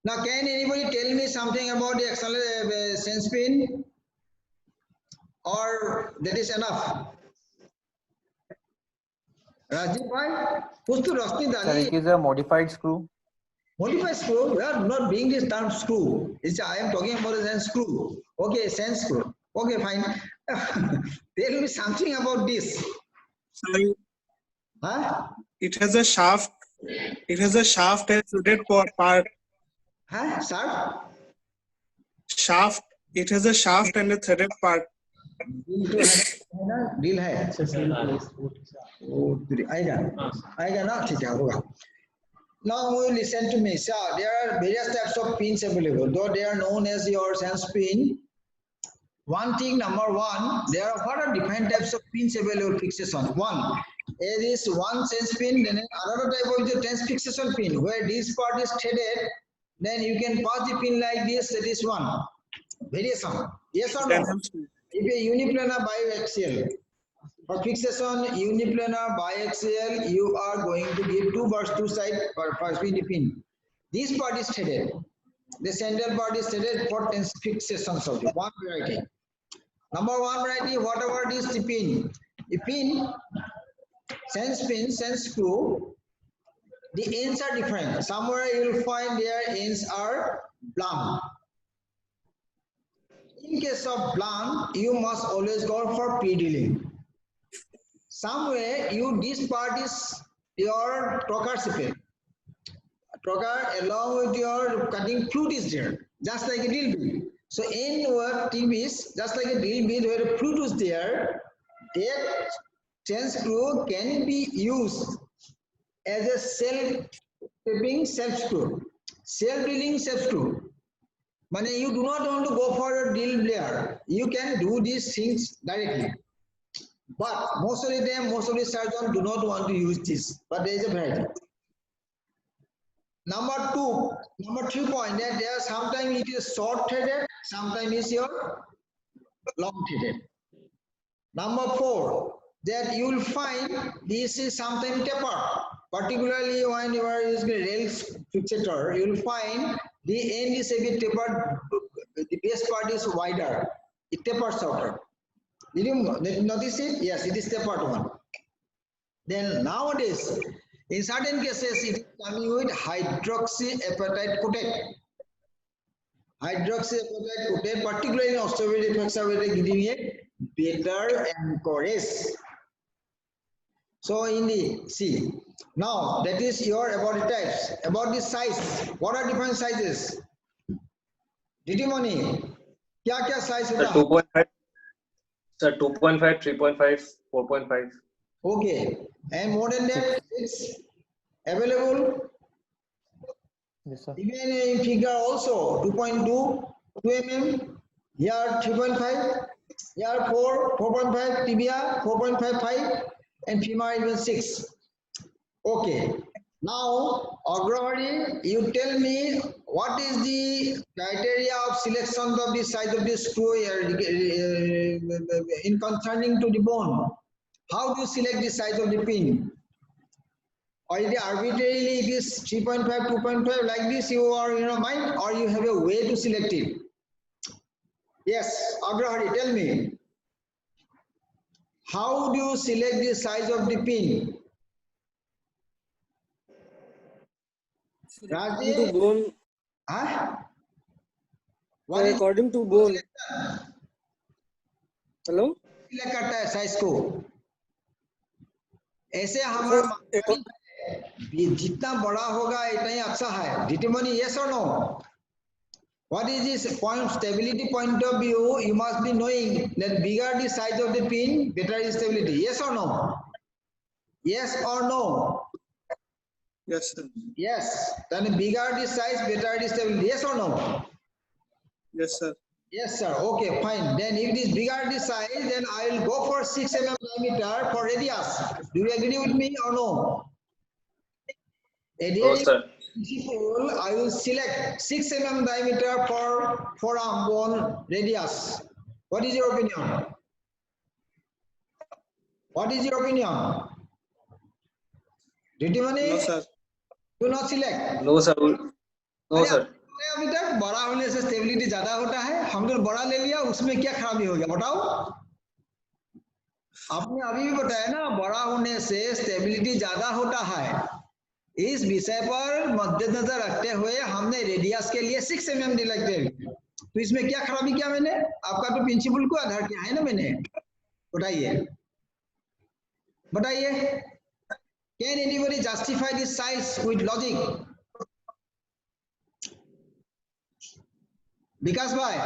Now, can anybody tell me something about the sense pin, or that is enough? Rajiv bhai, kuch to roshni Sir, dali. it is a modified screw. Modified screw, we are not being this term screw. It's, I am talking about a sense screw. Okay, sense screw. Okay, fine. Tell me something about this. Sorry, Huh? it has a shaft. It has a shaft and threaded part. Huh? Sir? Shaft. It has a shaft and a threaded part. Deal है आएगा ना ठीक है होगा. Now you listen to me, sir. There are various types of pins available, though they are known as your sense pin. One thing, number one, there are what are different types of pins available fixation. One, there is one sense pin, then another type of the sense fixation pin, where this part is threaded, then you can pass the pin like this, that is one. Variation. Yes or no? If a uniplanar biaxial, for fixation uniplanar biaxial, you are going to give two bars, two sides for the pin. This part is threaded. The central part is threaded for fixations of the one variety. Number one variety, whatever it is the pin. The pin, sense screw, the ends are different. Somewhere you will find their ends are blunt. In case of blunt, you must always go for pre-drilling. Somewhere this part is your trocar siphon. Trocar along with your cutting flute is there, just like a drill bit. So in what tip is just like a drill bit where a flute is there, that sense screw can be used as a self-tapping self screw, self-drilling self screw. But you do not want to go for a drill blade. You can do these things directly. But most of the time, most of the surgeons do not want to use this. But there is a variety. Number 3 point, that there sometimes it is short threaded, sometimes is your long threaded. Number 4, that you will find this is sometimes tapered. Particularly when you are using a rail fixator, you will find the end is a bit tapered, the base part is wider, it tapers shorter. Did you notice it? Yes, it is tapered one. Then nowadays, in certain cases, it is coming with hydroxyapatite coated. Hydroxyapatite coated, particularly in osteoarthritis defects, are giving a better anchorage. So in the see, now that is your about the types. About the size, what are different sizes? Didimoni, क्या size होता है? 2.5. Sir, 2.5, 3.5, 4.5. Okay, and more than that, it's available. Yes, sir. Even in figure also 2.2, 2 mm, here 3.5, here 4, 4.5, tibia 4.55, and femur even 6. Okay, now Agrahari, you tell me what is the criteria of selection of the size of the screw in concerning to the bone. How do you select the size of the pin? Or is it arbitrarily it is 3.5, 2.5 like this you are in your mind, or you have a way to select it? Yes, Agrahari, tell me. How do you select the size of the pin? According to bone. Huh? What is According to bone. Hello? select करता है size को? ऐसे हमारा जितना बड़ा होगा इतना ही अच्छा है. Determine yes or no? What is this point, stability point of view? You must be knowing that bigger the size of the pin, better is stability. Yes or no? Yes or no? Yes, sir. Yes. Then bigger the size, better the stability. Yes or no? Yes, sir. Yes, sir. Okay, fine. Then if it is bigger the size, then I will go for 6 mm diameter for radius. Do you agree with me or no? No, sir. Principle, I will select 6 mm diameter for forearm bone radius. What is your opinion? What is your opinion? Did you money? No, sir. Do not select. No sir. No sir. अभी तक बड़ा होने से stability ज्यादा होता है, हमने बड़ा ले लिया, उसमें क्या खराबी हो गया बताओ? आपने अभी भी बताया ना, बड़ा होने से स्टेबिलिटी ज्यादा होता है। इस विषय पर मद्देनजर रखते हुए हमने रेडियस के लिए 6 mm डिलेक्टेड, तो इसमें क्या खराबी किया मैंने? आपका तो प्रिंसिपल को आधार किया है ना मैंने। बताइए बताइए, can anybody justify this size with logic? Vikas भाई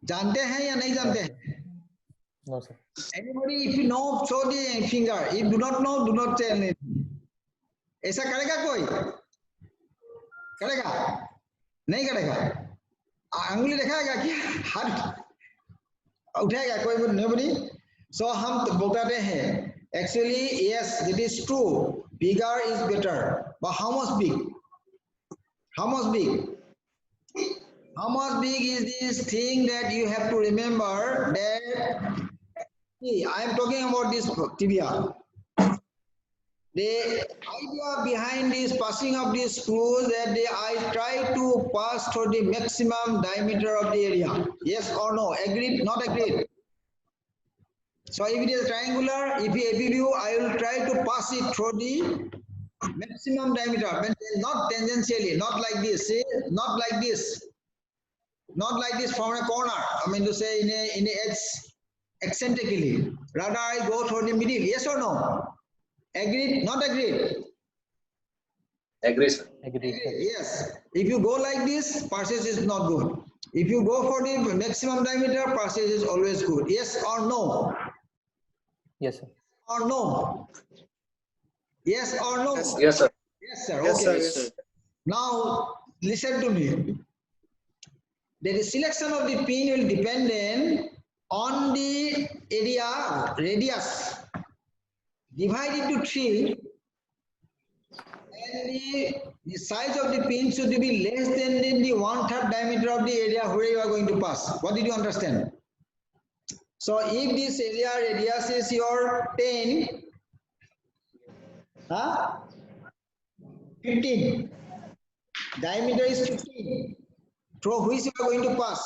जानते हैं या नहीं जानते हैं? No, sir. Anybody, if you know, show the finger. If do not know, do not tell anything. ऐसा करेगा कोई? करेगा? नहीं करेगा? अंगुली दिखाएगा क्या? हाथ उठाएगा कोई? Nobody. So हम तो बोलते हैं, actually yes, it is true. Bigger is better. But how much big? How much big? How much big is this thing that you have to remember that? See, I am talking about this tibia. The idea behind this passing of these screws that I try to pass through the maximum diameter of the area. Yes or no? Agreed? Not agreed? So if it is triangular, if a view, I will try to pass it through the maximum diameter, but not tangentially, not like this. See, not like this. Not like this from a corner. I mean to say in a edge eccentrically. Rather, I go through the middle. Yes or no? Agreed? Not agreed? Agree sir. Agreed, sir. Yes. If you go like this, passage is not good. If you go for the maximum diameter, passage is always good. Yes or no? Yes, sir. Or no? Yes or no? Yes, Yes sir. Yes, sir. Yes, Okay. sir. Yes, sir. Now, listen to me. The selection of the pin will depend on the area radius. Divide into 3, and the size of the pin should be less than the 1/3 diameter of the area where you are going to pass. What did you understand? So if this area radius is your 10, 15, diameter is 15, through which you are going to pass,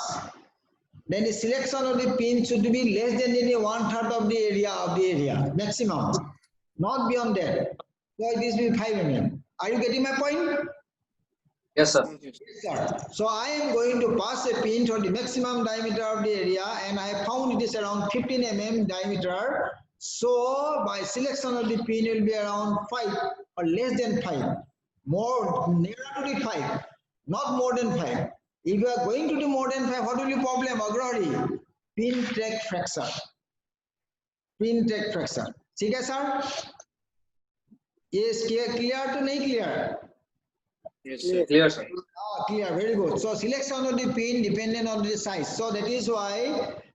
then the selection of the pin should be less than the 1/3 of the area maximum, not beyond that. So this will be 5 mm. Are you getting my point? Yes sir. Yes, sir. So I am going to pass a pin for the maximum diameter of the area, and I found it is around 15 mm diameter. So my selection of the pin will be around 5 or less than 5, more nearer to the 5, not more than 5. If you are going to do more than 5, what will be problem? Agrari, pin track fracture. Pin track fracture. ठीक है sir? Yes, clear to नहीं clear? Yes, sir. Clear sir. Clear, very good. So selection of the pin dependent on the size. So that is why,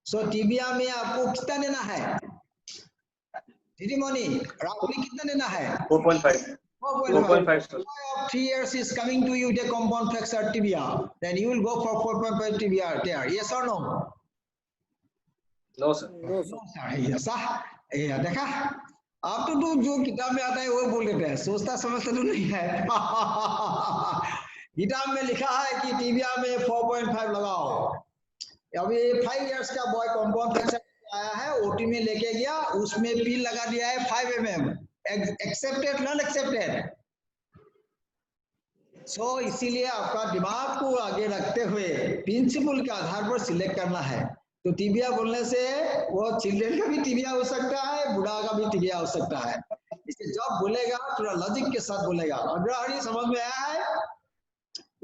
so tibia में आपको कितना लेना है? Didi Moni, roughly कितना लेना है? 4.5. 4.5 sir. 3 years is coming to you, the compound fracture tibia. Then you will go for 4.5 tibia tear. Yes or no? No sir. No, sir. Yes, sir. देखा? आप तो जो किताब में आता है वो बोल देते हैं, सोचता समझता तो नहीं है। किताब में लिखा है कि टीबिया में 4.5 लगाओ। अभी 5 इयर्स का बॉय कंपाउंड फ्रैक्चर आया है, ओटी में लेके गया, उसमें पिन लगा दिया है 5 mm। Accepted non accepted? So इसीलिए आपका दिमाग को आगे रखते हुए प्रिंसिपल के आधार पर सिलेक्ट करना है। तो टीबिया बोलने से वो चिल्ड्रन का भी टीबिया हो सकता है, बूढ़ा का भी टीबिया हो सकता है। इसलिए जब बोलेगा थोड़ा लॉजिक के साथ बोलेगा। अग्रहरी समझ में आया है?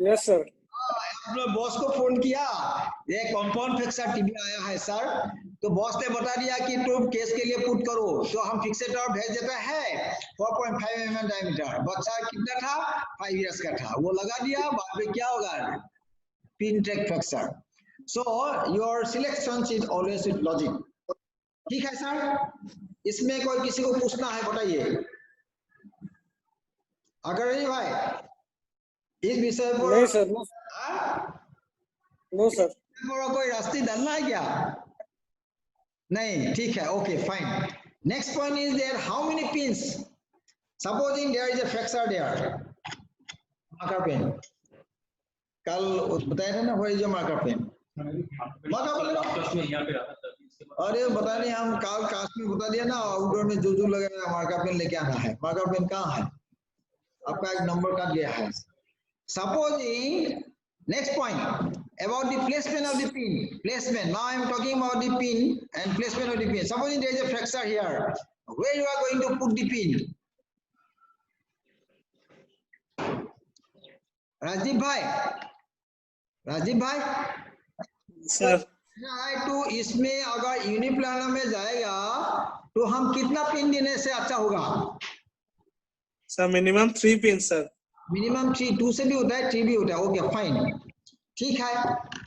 Yes, sir. अपने बॉस को फोन किया, ये कंपाउंड फ्रैक्चर टीबिया आया है सर, तो बॉस ने बता दिया कि तुम केस के लिए पुट करो, तो हम फिक्सेटर भेज देते हैं 4.5 mm डायमीटर। बच्चा कितना था? 5 इयर्स का था, वो लगा दिया। बाद में क्या होगा? Pin track fracture. So your selection is always with logic. ठीक है सर? इसमें कोई किसी को पूछना है बताइए। अगर नहीं भाई इस विषय पर नहीं सर, नो सर। कोई रास्ते डालना है क्या? नहीं, ठीक है, okay fine. Next point is there how many pins Supposing there is a fracture there, marker pen. कल बताया था ना where is your marker pen? अरे बता नहीं हम काल कास्ट में बता दिया ना आउटडोर में जो लगेगा मार्कर पेन लेके आना है मार्कर पेन कहाँ है आपका एक नंबर का दिया है supposing next point about the placement of the pin placement now I am talking about the pin and placement of the pin supposing there is a fracture here where you are going to put the pin Rajiv bhai sir तो इसमें अगर यूनिप्लानर में जाएगा तो हम कितना pin देने से अच्छा होगा sir minimum 3 pin sir minimum 3 2 से भी होता है 3 भी होता है ओके फाइन ठीक है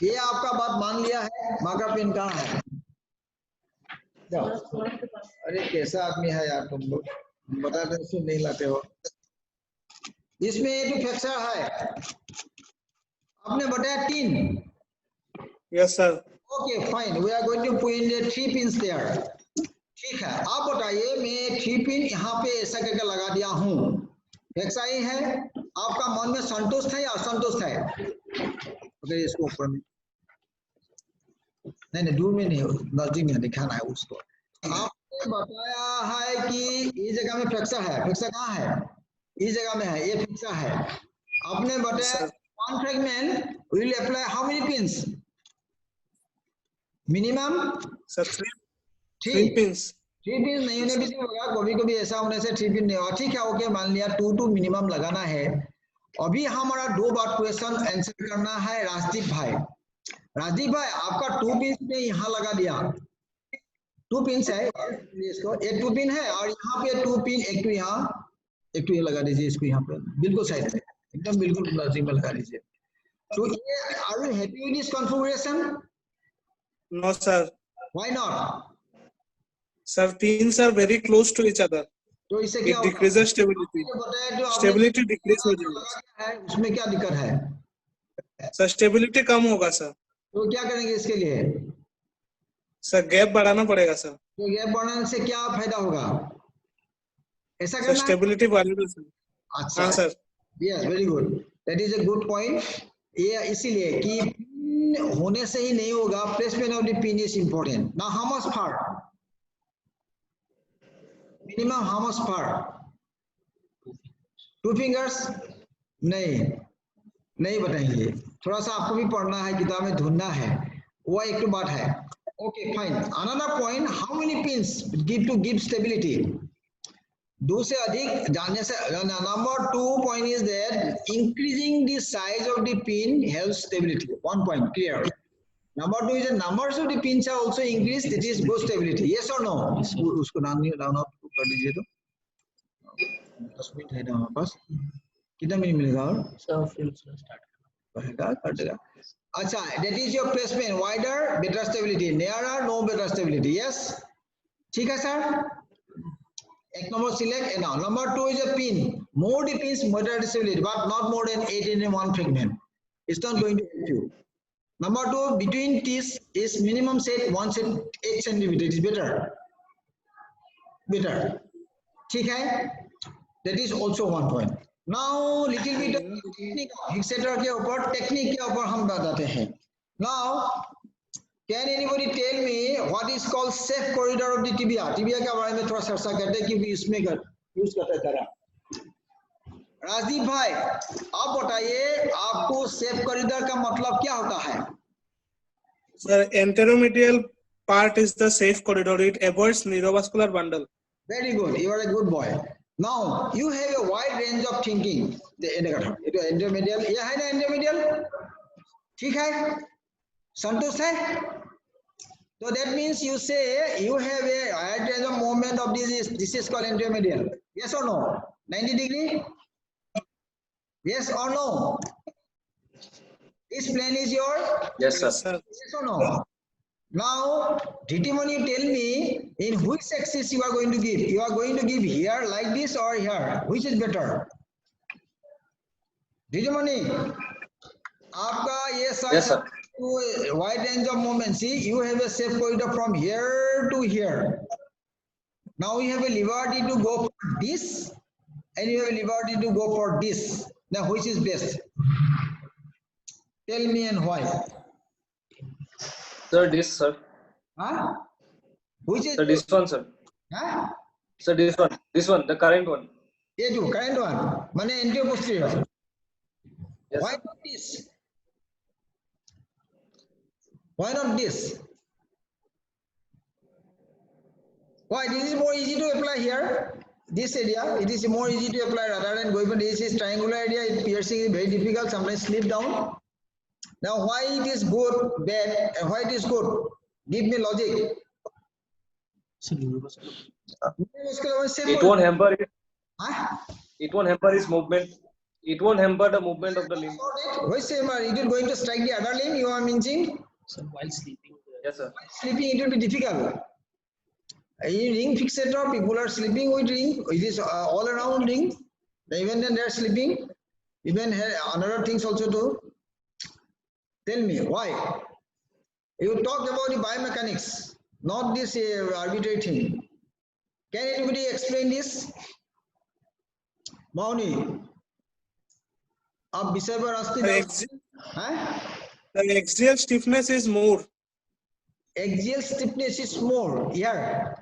ये आपका बात मान लिया है मार्कर पिन कहाँ है जाओ अरे कैसा आदमी है यार तुम लोग बताते सुन नहीं लाते हो इसमें ये तो फ्रैक्चर है आपने बताया 3 yes sir okay fine we are going to put in the 3 pins there ठीक है आप बताइए मैं 3 पिन यहाँ पे ऐसा करके लगा दिया हूँ ऐसा ही है आपका मन में संतुष्ट है या असंतुष्ट है अगर इसको ऊपर में नहीं दूर में नहीं नजदीक में दिखाना है उसको आपने बताया है कि इस जगह में फ्रैक्चर है फ्रैक्चर कहाँ है इस जगह में है ये फ्रैक्चर है आपने बताया one fragment will apply how many pins minimum sir 3 pins 3 pin नहीं होने भी होगा कभी ऐसा होने से 3 पिन नहीं होगा ठीक है ओके मान लिया 2 मिनिमम लगाना है अभी हमारा 2 बार क्वेश्चन आंसर करना है राजदीप भाई आपका 2 पिन में यहाँ लगा दिया 2 पिन है इसको एक 2 पिन है और यहाँ पे 2 पिन एक तो यहाँ लगा दीजिए इसको यहाँ पे बिल्कुल साइड में एकदम बिल्कुल नजदीक में लगा दीजिए तो ये are you happy with this configuration no sir why not sir pins are very close to each other तो इससे क्या डिक्रीजेस स्टेबिलिटी स्टेबिलिटी डिक्रीज हो जाएगी उसमें क्या दिक्कत है सर स्टेबिलिटी कम होगा सर तो क्या करेंगे इसके लिए सर गैप बढ़ाना पड़ेगा सर तो गैप बढ़ाने से क्या फायदा होगा ऐसा सर करना स्टेबिलिटी बढ़ेगा सर अच्छा हाँ sir yes very good that is a good point ये इसीलिए कि पिन होने से ही नहीं होगा placement of the pin is important now how much far minimum how much far 2 fingers नहीं बताएंगे थोड़ा सा आपको भी पढ़ना है किताब में ढूंढना है वो एक तो बात है okay fine another point how many pins give stability 2 से अधिक जानने से number 2 point is that increasing the size of the pin helps stability 1 point clear number 2 is the numbers of the pins are also increase that is good stability yes और no उसको down कर दीजिए तो 10 minute है ना हमारे पास कितना minute मिलेगा और कटेगा अच्छा that is your placement wider better stability nearer no better stability yes ठीक है सर एक number select now number 2 is a pin more the pins better stability but not more than 8 in one fragment it's not going to help you number 2 between teeth is minimum set 1 set 8 cm it is better ठीक है that is also one point now little bit of technique fixator के ऊपर technique के ऊपर हम बताते हैं now can anybody tell me what is called safe corridor of the tibia tibia के बारे में थोड़ा चर्चा करते हैं कि इसमें यूज करते हैं तरह राजदीप भाई आप बताइए आपको सेफ कॉरिडोर का मतलब क्या होता है sir anteromedial part is the safe corridor it avoids neurovascular bundle very good you are a good boy now you have a wide range of thinking the intermedial ये है ना intermedial ठीक है संतुष्ट है so that means you say you have a wide range of movement of this is called intermedial yes or no 90 degree yes or no this plane is your Yes, sir. yes or no now Dhitimon you tell me in which axis you are going to give here like this or here which is better Dhitimoni आपका ये Yes, sir. wide range of movement see you have a safe corridor from here to here now you have a liberty to go from this and you have liberty to go for this. Now, which is best? Tell me and why. Sir, this, sir. Huh? Which is Sir, this one, sir. huh? Sir, this one. This one, the current one. Yeah, do current one. Mane anterior posterior. Yes, Why sir. not this? Why not this? Why? This is more easy to apply here. This area, it is more easy to apply rather than going for this is triangular area. Piercing is very difficult. Sometimes slip down. Now, why it is good, bad, and why it is good? Give me logic. It won't hamper it. Huh? It won't hamper his movement. It won't hamper the movement of the limb. Why say it is going to strike the other limb? You are meaning? So while sleeping. Yes, sir. Sleeping, it will be difficult. In ring fixator, people are sleeping with ring. It is all around ring. Even then they are sleeping. Even another things also too. Tell me why? You talked about the biomechanics, not this arbitrary thing. Can anybody explain this? Mauni. आप विषय पर अस्ति The axial stiffness is more. Axial stiffness is more here.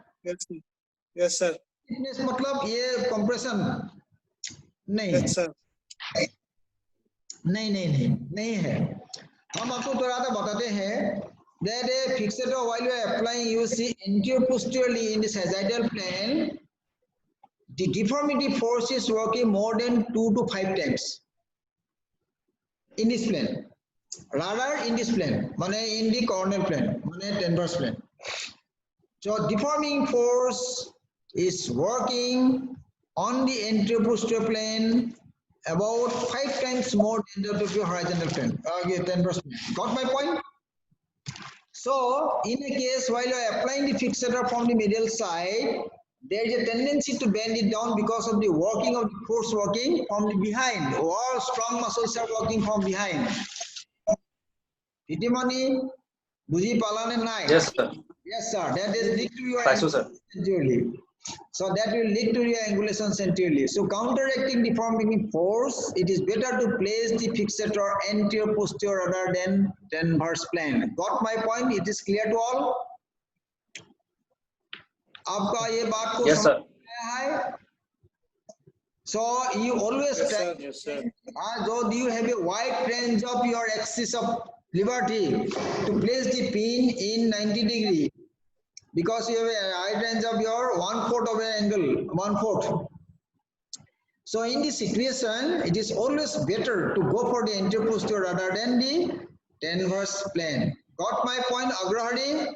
Yes, sir. Stiffness मतलब ये compression नहीं Yes, है. sir. नहीं है. हम आपको थोड़ा सा बताते हैं that a fixator while you are applying, you see anterior posteriorly in the sagittal plane, the deformity force is working more than 2 to 5 times in this plane. Rather in this plane, in the coronal plane, transverse plane. So deforming force is working on the anterior posterior plane about 5 times more than the horizontal plane, transverse plane. Got my point? So in a case while you are applying the fixator from the medial side, there is a tendency to bend it down because of the working of the force working from the behind. All strong muscles are working from behind. Titimani, buji palane nai. Yes, sir. Yes, sir. That is lead to your Paisu, sir. anteriorly. So that will lead to your angulation centrally. So counteracting deforming force, it is better to place the fixator anterior posterior rather than transverse plane. Got my point? It is clear to all? आपका ये बात को Yes, sir. है? So you always Yes, try, sir. Yes, sir. though you have a wide range of your axis of liberty to place the pin in 90 degree because you have a wide range of your 1/4 of an angle, 1/4. So in this situation, it is always better to go for the anterior posterior rather than the transverse plane. Got my point, Agrahari?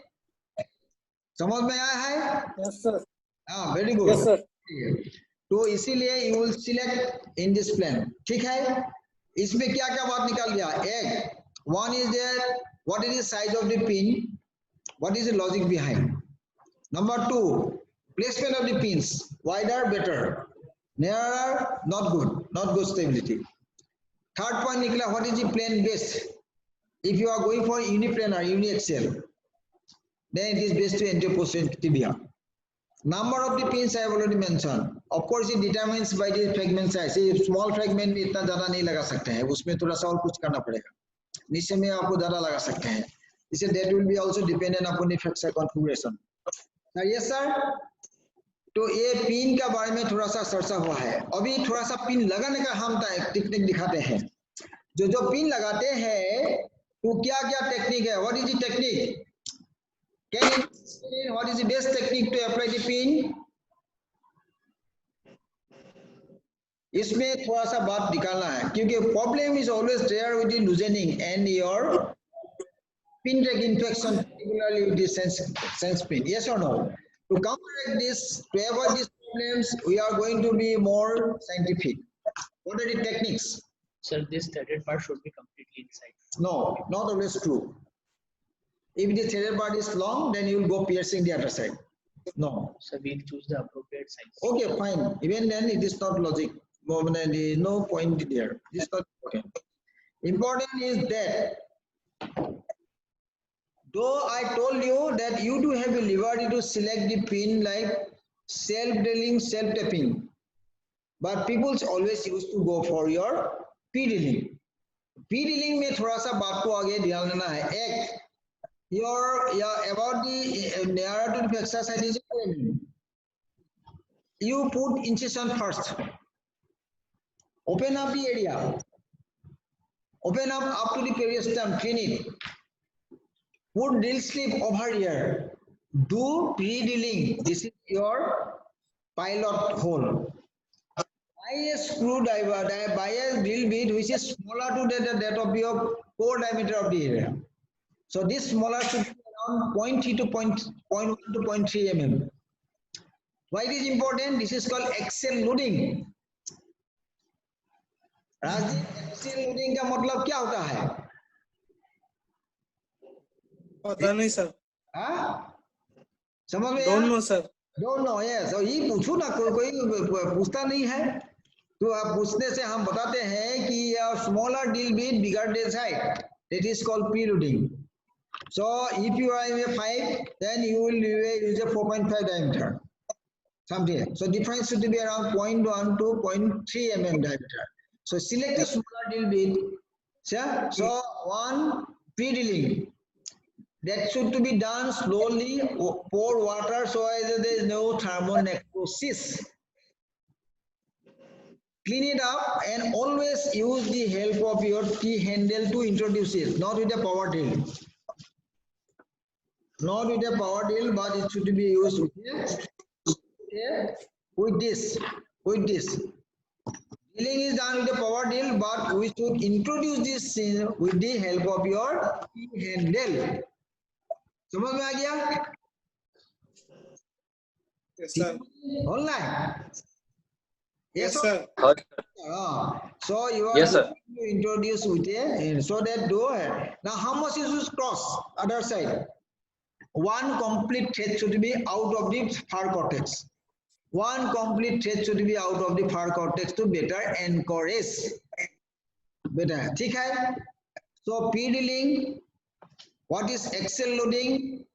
समझ में आया है? Yes, sir. हाँ, very good. Yes, sir. तो इसीलिए you will select in this plan. ठीक है? इसमें क्या क्या बात निकाल गया? एक, one is there, what is the size of the pin? What is the logic behind? Number two, placement of the pins. Wider, better. Nearer, not good stability. Third point निकला, what is the plane best? If you are going for uniplanar, uniaxial, then it is best to anterior posterior tibia. Number of the pins I have already mentioned. Of course, it determines by the fragment size. ये small fragment में इतना ज़्यादा नहीं लगा सकते हैं. उसमें थोड़ा सा और कुछ करना पड़ेगा. नीचे में आपको ज़्यादा लगा सकते हैं. इसे that will be also dependent upon the fracture configuration. Yes, sir. तो ये पिन का बारे में थोड़ा सा चर्चा हुआ है. अभी थोड़ा सा पिन लगाने का हम टेक्निक दिखाते हैं. जो पिन लगाते हैं, तो क्या-क्या टेक्निक है? What is the technique? Can you explain what is the best technique to apply the pin? इसमें थोड़ा सा बात निकालना है क्योंकि problem is always there with the loosening and your pin drag infection, particularly with the sense pin. Yes or no? To counteract this, to avoid these problems, we are going to be more scientific. What are the techniques? Sir, this threaded part should be completely inside. No, not always true. If the threaded part is long, then you will go piercing the other side. No. So we'll choose the appropriate size. Okay, fine. Even then, it is not logic. There is no point there. It is not important. Important is that, though I told you that you do have a liberty to select the pin like self-drilling, self-tapping. but people always used to go for your P-drilling. P-drilling में थोड़ा सा बात को आगे ध्यान देना है. एक, your about the narrative exercise is you put incision first. Open up the area. Open up to the periosteum. Clean it. Put drill slip over here. Do pre-drilling. This is your pilot hole. Buy a screwdriver, buy a drill bit which is smaller to that of your core diameter of the area. So this smaller should be around 0.3 to 0.1 to 0.3 mm. Why it is important? This is called axial loading. Rajdeep, axial loading का मतलब क्या होता है? पता नहीं sir. हाँ? समझ में? Don't know sir. Don't know, yes. So ये पूछो ना, कोई पूछता नहीं है. तो आप पूछने से हम बताते हैं कि smaller drill bit, bigger drill site. That is called pre-loading. So if you are in a 5, then you will use a 4.5 diameter. Something. So difference should be around 0.1 to 0.3 mm diameter. So select a smaller drill bit. So one pre-drilling. That should to be done slowly. Pour water so as there is no thermonecrosis. Clean it up and always use the help of your T-handle to introduce it, not with a power drill. Not with a power drill, but it should be used with this. Drilling is done with a power drill, but we should introduce this with the help of your T-handle. समझ में आ गया? Yes sir. Online. Yes sir. So you are Yes, sir. to introduce with a so that door. Now how much is this cross other side? One complete thread should be out of the far cortex. One complete thread should be out of the far cortex to better encourage. Better. ठीक है? So P-drilling. What is axial loading?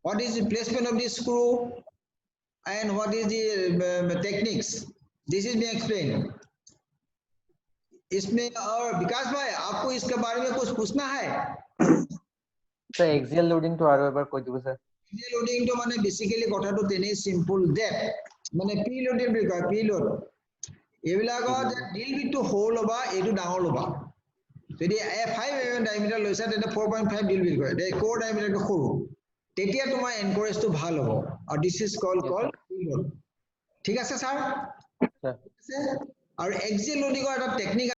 What is the placement of the screw? And what is the techniques? This is being explained. इसमें और विकास भाई आपको इसके बारे में कुछ पूछना है? सर एक्सियल लोडिंग तो आरो এবাৰ কৈ দিব স্যার। एक्सियल लोडिंग तो মানে বেসিক্যালি কথাটো তেনে সিম্পল ডেপ মানে পি লোডেড বুলি কয় পি লোড এইবিলাকত ডিল বিটটো হোল লবা এটো ডাঙৰ লবা যদি 5 mm ডায়ামিটাৰ লৈছা তেনে 4.5 ডিল বিট কয় দে কোৰ ডায়ামিটাৰটো সৰু তেতিয়া তোমাৰ এনকৰেজটো ভাল হ'ব আৰু this is call P load ঠিক আছে স্যাৰ আৰু এক্সিয়েল লোডিংৰ এটা টেকনিক